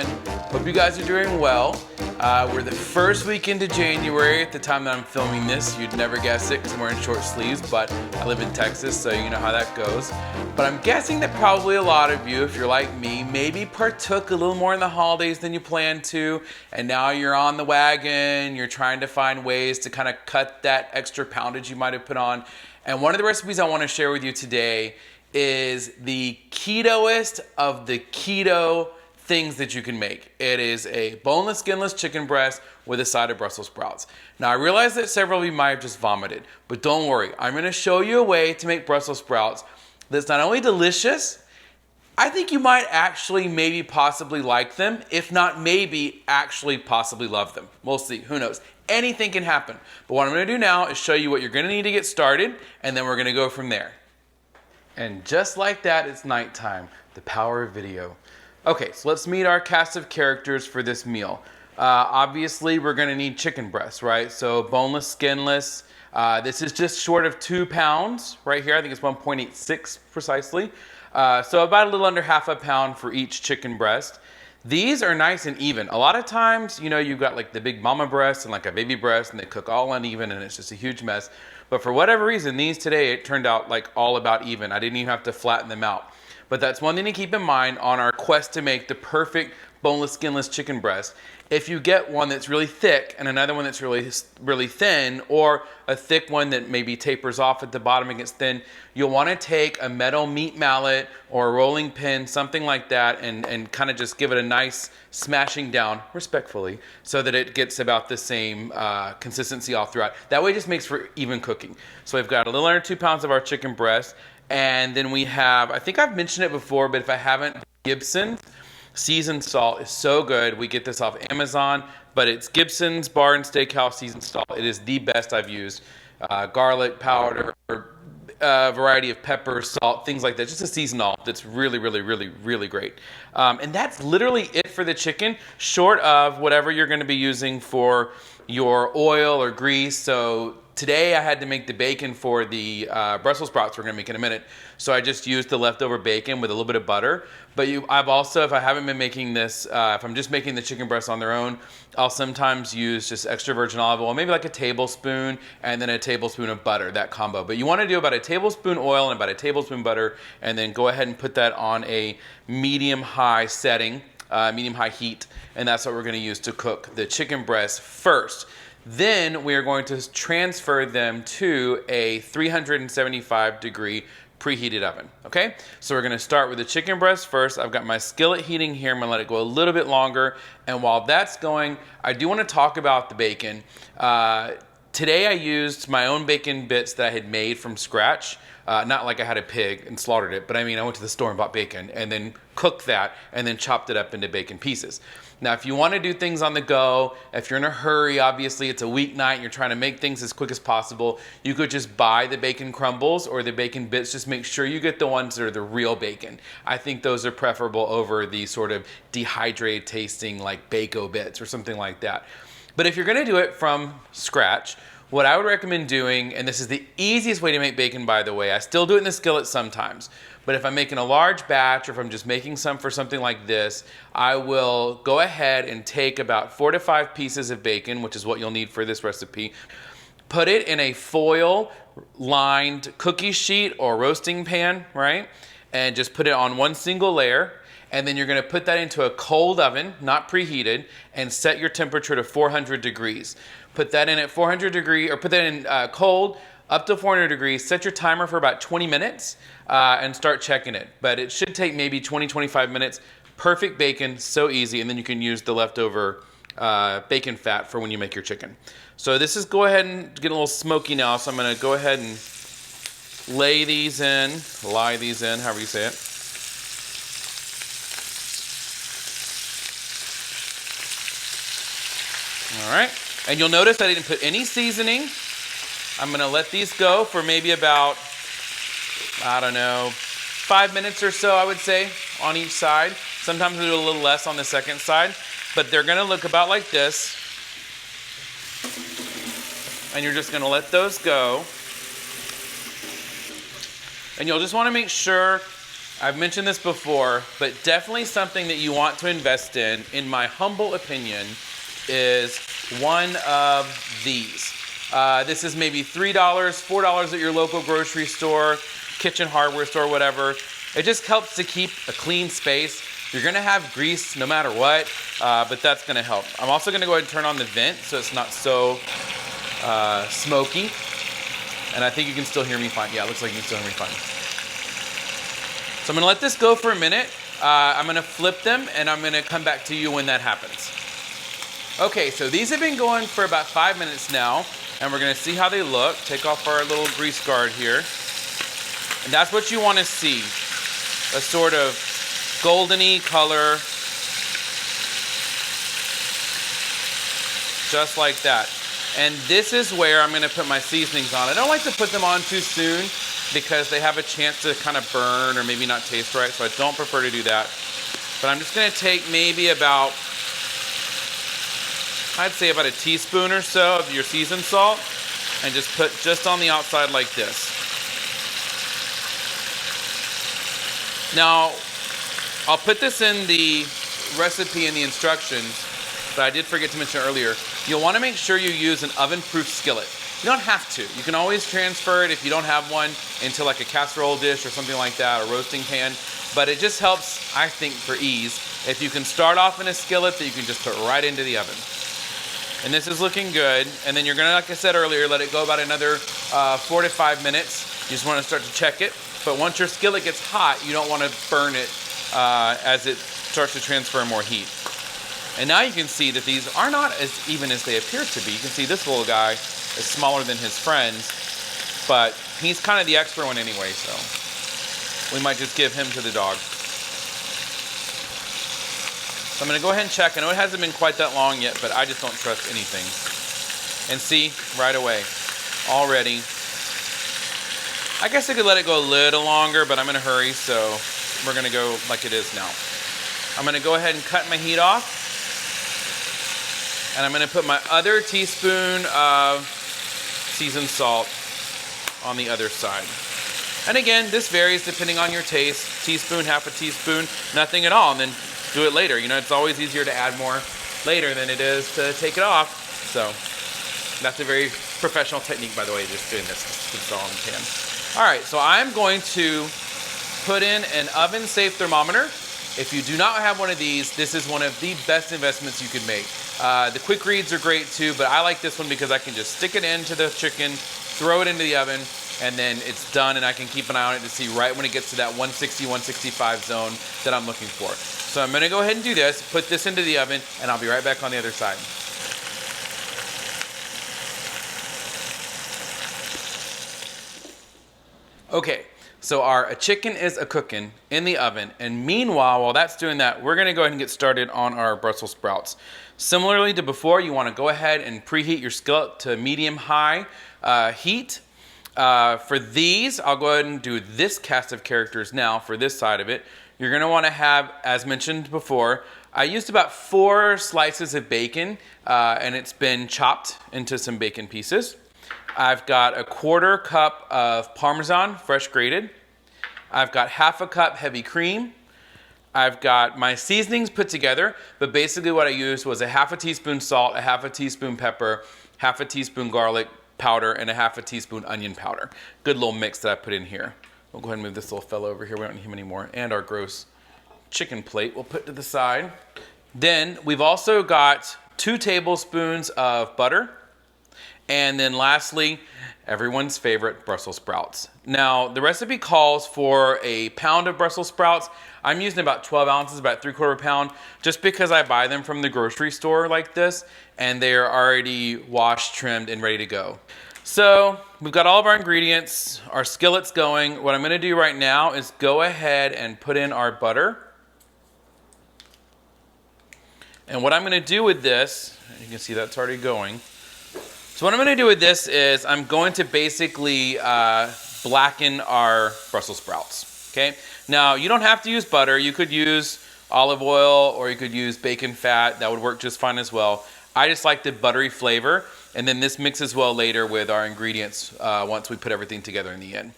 going? Hope you guys are doing well. We're the first week into January at the time that I'm filming this. You'd never guess it because I'm wearing short sleeves, but I live in Texas, so you know how that goes. But I'm guessing that probably a lot of you, if you're like me, maybe partook a little more in the holidays than you planned to, and now you're on the wagon, you're trying to find ways to kind of cut that extra poundage you might have put on. And one of the recipes I want to share with you today is the ketoest of the keto things that you can make. It is a boneless, skinless chicken breast with a side of Brussels sprouts. Now I realize that several of you might have just vomited, but don't worry. I'm gonna show you a way to make Brussels sprouts that's not only delicious, I think you might actually maybe possibly like them, if not maybe actually possibly love them. We'll see, who knows? Anything can happen. But what I'm gonna do now is show you what you're gonna need to get started, and then we're gonna go from there. And just like that, it's nighttime. The power of video. Okay, so let's meet our cast of characters for this meal. Obviously, we're gonna need chicken breasts, right? So boneless, skinless. This is just short of 2 pounds right here. I think it's 1.86 precisely. So about a little under half a pound for each chicken breast. These are nice and even. A lot of times, you know, you've got like the big mama breast and like a baby breast, and they cook all uneven and it's just a huge mess. But for whatever reason, these today, it turned out like all about even. I didn't even have to flatten them out. But that's one thing to keep in mind on our quest to make the perfect boneless, skinless chicken breast. If you get one that's really thick and another one that's really thin, or a thick one that maybe tapers off at the bottom and gets thin, you'll want to take a metal meat mallet or a rolling pin, something like that, and kind of just give it a nice smashing down, respectfully, so that it gets about the same consistency all throughout. That way it just makes for even cooking. So we've got a little under 2 pounds of our chicken breast, and then we have, I think I've mentioned it before, but if I haven't, Gibson seasoned salt is so good. We get this off Amazon, but it's Gibson's Bar and Steakhouse seasoned salt. It is the best I've used. Garlic powder, a variety of pepper, salt, things like that. Just a seasoned salt that's really, really, really, really great. And that's literally it for the chicken, short of whatever you're going to be using for your oil or grease. So today I had to make the bacon for the Brussels sprouts we're going to make in a minute. So I just used the leftover bacon with a little bit of butter. But I've also, if I haven't been making this, if I'm just making the chicken breasts on their own, I'll sometimes use just extra virgin olive oil, maybe like a tablespoon, and then a tablespoon of butter, that combo. But you want to do about a tablespoon oil and about a tablespoon butter, and then go ahead and put that on a medium-high setting, medium-high heat, and that's what we're going to use to cook the chicken breasts first. Then we are going to transfer them to a 375 degree preheated oven, okay? So we're gonna start with the chicken breast first. I've got my skillet heating here. I'm gonna let it go a little bit longer. And while that's going, I do wanna talk about the bacon. Today I used my own bacon bits that I had made from scratch. Not like I had a pig and slaughtered it, but I mean, I went to the store and bought bacon and then cooked that and then chopped it up into bacon pieces. Now, if you want to do things on the go, if you're in a hurry, obviously it's a weeknight and you're trying to make things as quick as possible, you could just buy the bacon crumbles or the bacon bits. Just make sure you get the ones that are the real bacon. I think those are preferable over the sort of dehydrated tasting like Bako bits or something like that. But if you're going to do it from scratch, what I would recommend doing, and this is the easiest way to make bacon, by the way, I still do it in the skillet sometimes, but if I'm making a large batch or if I'm just making some for something like this, I will go ahead and take about 4 to 5 pieces of bacon, which is what you'll need for this recipe, put it in a foil lined cookie sheet or roasting pan, right? And just put it on one single layer. And then you're going to put that into a cold oven, not preheated, and set your temperature to 400 degrees. Put that in at 400 degrees, or put that in cold up to 400 degrees. Set your timer for about 20 minutes and start checking it. But it should take maybe 20-25 minutes. Perfect bacon, so easy. And then you can use the leftover bacon fat for when you make your chicken. So this is go ahead and get a little smoky now. So I'm going to go ahead and lie these in, however you say it. All right, and you'll notice I didn't put any seasoning. I'm gonna let these go for maybe about, I don't know, 5 minutes or so, I would say, on each side. Sometimes we do a little less on the second side, but they're gonna look about like this. And you're just gonna let those go. And you'll just wanna make sure I've mentioned this before, but definitely something that you want to invest in my humble opinion, is one of these. This is maybe $3, $4 at your local grocery store, kitchen hardware store, whatever. It just helps to keep a clean space. You're gonna have grease no matter what, but that's gonna help. I'm also gonna go ahead and turn on the vent so it's not so smoky. And I think you can still hear me fine. Yeah, it looks like you can still hear me fine. So I'm gonna let this go for a minute. I'm gonna flip them and I'm gonna come back to you when that happens. Okay, so these have been going for about 5 minutes now, and we're gonna see how they look. Take off our little grease guard here. And that's what you wanna see. A sort of goldeny color. Just like that. And this is where I'm gonna put my seasonings on. I don't like to put them on too soon because they have a chance to kind of burn or maybe not taste right, so I don't prefer to do that. But I'm just gonna take maybe about, I'd say about a teaspoon or so of your seasoned salt and just put just on the outside like this. Now, I'll put this in the recipe and the instructions, but I did forget to mention earlier. You'll want to make sure you use an oven-proof skillet. You don't have to. You can always transfer it if you don't have one into like a casserole dish or something like that, or roasting pan. But it just helps, I think, for ease, if you can start off in a skillet that you can just put right into the oven. And this is looking good. And then you're gonna, like I said earlier, let it go about another 4 to 5 minutes. You just wanna start to check it. But once your skillet gets hot, you don't wanna burn it as it starts to transfer more heat. And now you can see that these are not as even as they appear to be. You can see this little guy is smaller than his friends, but he's kind of the extra one anyway, so we might just give him to the dog. So I'm gonna go ahead and check. I know it hasn't been quite that long yet, but I just don't trust anything. And see, right away, already. I guess I could let it go a little longer, but I'm in a hurry, so we're gonna go like it is now. I'm gonna go ahead and cut my heat off. And I'm gonna put my other teaspoon of seasoned salt on the other side. And again, this varies depending on your taste. Teaspoon, half a teaspoon, nothing at all, and then do it later. You know, it's always easier to add more later than it is to take it off. So that's a very professional technique, by the way, just doing this. It's all in the pan. All right, so I'm going to put in an oven-safe thermometer. If you do not have one of these, this is one of the best investments you could make. The quick reads are great too, but I like this one because I can just stick it into the chicken, throw it into the oven, and then it's done, and I can keep an eye on it to see right when it gets to that 160, 165 zone that I'm looking for. So I'm gonna go ahead and do this, put this into the oven, and I'll be right back on the other side. Okay. So our chicken is a-cooking in the oven, and meanwhile, while that's doing that, we're gonna go ahead and get started on our Brussels sprouts. Similarly to before, you wanna go ahead and preheat your skillet to medium-high heat. For these, I'll go ahead and do this cast of characters now for this side of it. You're gonna wanna have, as mentioned before, I used about 4 slices of bacon, and it's been chopped into some bacon pieces. I've got a 1/4 cup of Parmesan, fresh grated. I've got 1/2 cup heavy cream. I've got my seasonings put together, but basically what I used was a 1/2 teaspoon salt, a 1/2 teaspoon pepper, 1/2 teaspoon garlic powder, and a 1/2 teaspoon onion powder. Good little mix that I put in here. We'll go ahead and move this little fellow over here. We don't need him anymore. And our gross chicken plate we'll put to the side. Then we've also got 2 tablespoons of butter. And then lastly, everyone's favorite Brussels sprouts. Now, the recipe calls for a pound of Brussels sprouts. I'm using about 12 ounces, about 3/4 pound, just because I buy them from the grocery store like this, and they're already washed, trimmed, and ready to go. So we've got all of our ingredients, our skillet's going. What I'm gonna do right now is go ahead and put in our butter. And what I'm gonna do with this, you can see that's already going. So what I'm gonna do with this is I'm going to basically blacken our Brussels sprouts, okay? Now, you don't have to use butter. You could use olive oil or you could use bacon fat. That would work just fine as well. I just like the buttery flavor, and then this mixes well later with our ingredients once we put everything together in the end.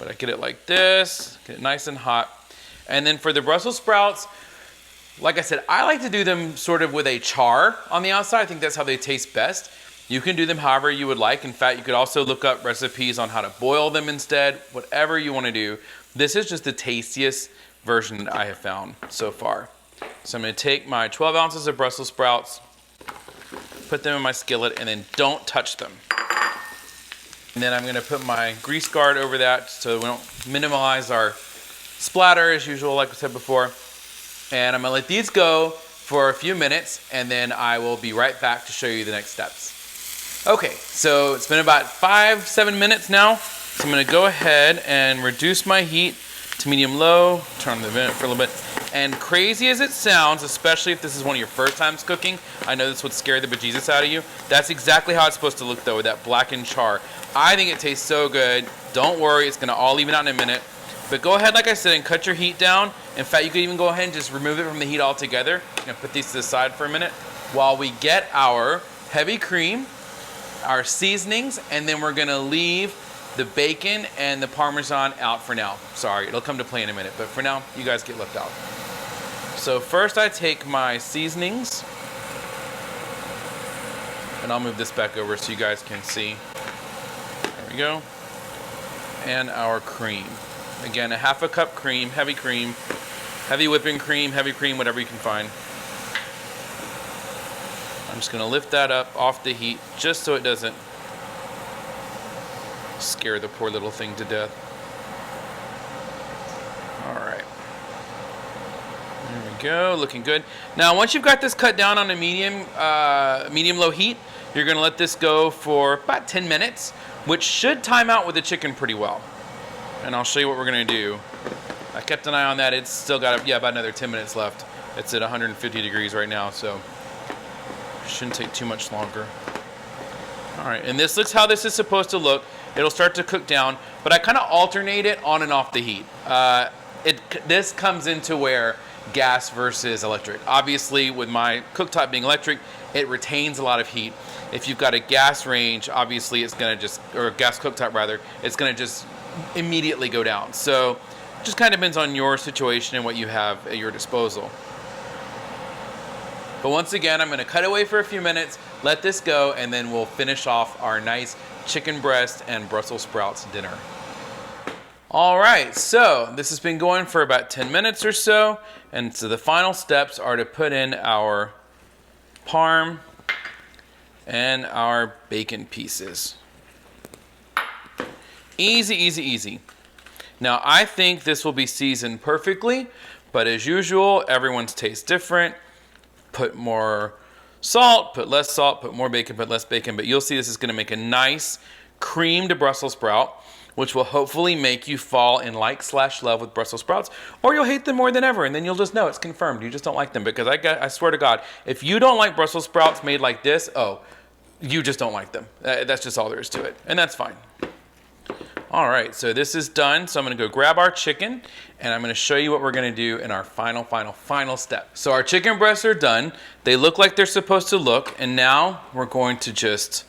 But I get it like this, get it nice and hot. And then for the Brussels sprouts, like I said, I like to do them sort of with a char on the outside. I think that's how they taste best. You can do them however you would like. In fact, you could also look up recipes on how to boil them instead, whatever you want to do. This is just the tastiest version that I have found so far. So I'm going to take my 12 ounces of Brussels sprouts, put them in my skillet, and then don't touch them. And then I'm going to put my grease guard over that so we don't minimize our splatter as usual, like we said before. And I'm going to let these go for a few minutes, and then I will be right back to show you the next steps. Okay, so it's been about 5-7 minutes now. So I'm going to go ahead and reduce my heat to medium-low, turn on the vent for a little bit. And crazy as it sounds, especially if this is one of your first times cooking, I know this would scare the bejesus out of you. That's exactly how it's supposed to look though, with that blackened char. I think it tastes so good. Don't worry, it's gonna all even out in a minute. But go ahead, like I said, and cut your heat down. In fact, you could even go ahead and just remove it from the heat altogether. I'm gonna put these to the side for a minute while we get our heavy cream, our seasonings, and then we're gonna leave the bacon and the Parmesan out for now. Sorry, it'll come to play in a minute, but for now, you guys get left out. So first I take my seasonings, and I'll move this back over so you guys can see. There we go. And our cream. Again, a half a cup cream, heavy whipping cream, heavy cream, whatever you can find. I'm just gonna lift that up off the heat just so it doesn't scare the poor little thing to death. All right. There we go, looking good. Now, once you've got this cut down on a medium-low heat, you're gonna let this go for about 10 minutes, which should time out with the chicken pretty well. And I'll show you what we're gonna do. I kept an eye on that. It's still got, about another 10 minutes left. It's at 150 degrees right now, so shouldn't take too much longer. All right, and this looks how this is supposed to look. It'll start to cook down, but I kind of alternate it on and off the heat. This comes into where gas versus electric. Obviously, with my cooktop being electric, it retains a lot of heat. If you've got a gas range, obviously it's gonna or a gas cooktop rather, it's gonna just immediately go down. So it just kind of depends on your situation and what you have at your disposal. But once again, I'm gonna cut away for a few minutes, let this go, and then we'll finish off our nice chicken breast and Brussels sprouts dinner. All right, so this has been going for about 10 minutes or so, and so the final steps are to put in our parm and our bacon pieces. Easy, easy, easy. Now, I think this will be seasoned perfectly, but as usual, everyone's taste different. Put more salt, put less salt, put more bacon, put less bacon, but you'll see this is gonna make a nice creamed Brussels sprout, which will hopefully make you fall in like/love with Brussels sprouts, or you'll hate them more than ever, and then you'll just know it's confirmed. You just don't like them, because I swear to God, if you don't like Brussels sprouts made like this, you just don't like them. That's just all there is to it, and that's fine. All right, so this is done. So I'm gonna go grab our chicken, and I'm gonna show you what we're gonna do in our final step. So our chicken breasts are done. They look like they're supposed to look, and now we're going to just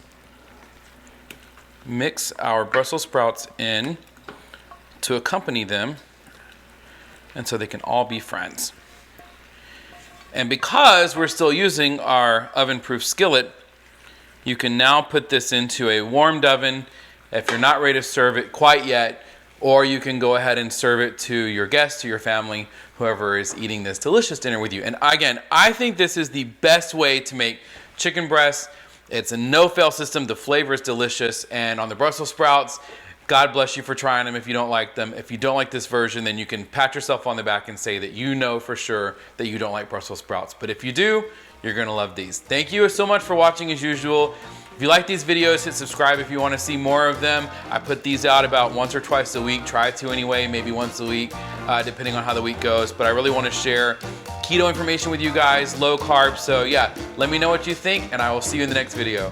mix our Brussels sprouts in to accompany them, and so they can all be friends. And because we're still using our oven-proof skillet, you can now put this into a warmed oven if you're not ready to serve it quite yet, or you can go ahead and serve it to your guests, to your family, whoever is eating this delicious dinner with you. And again, I think this is the best way to make chicken breasts. It's a no-fail system. The flavor is delicious. And on the Brussels sprouts, God bless you for trying them if you don't like them. If you don't like this version, then you can pat yourself on the back and say that you know for sure that you don't like Brussels sprouts. But if you do, you're gonna love these. Thank you so much for watching as usual. If you like these videos, hit subscribe if you want to see more of them. I put these out about once or twice a week. Try to anyway, maybe once a week, depending on how the week goes. But I really want to share keto information with you guys, low carb. So yeah, let me know what you think, and I will see you in the next video.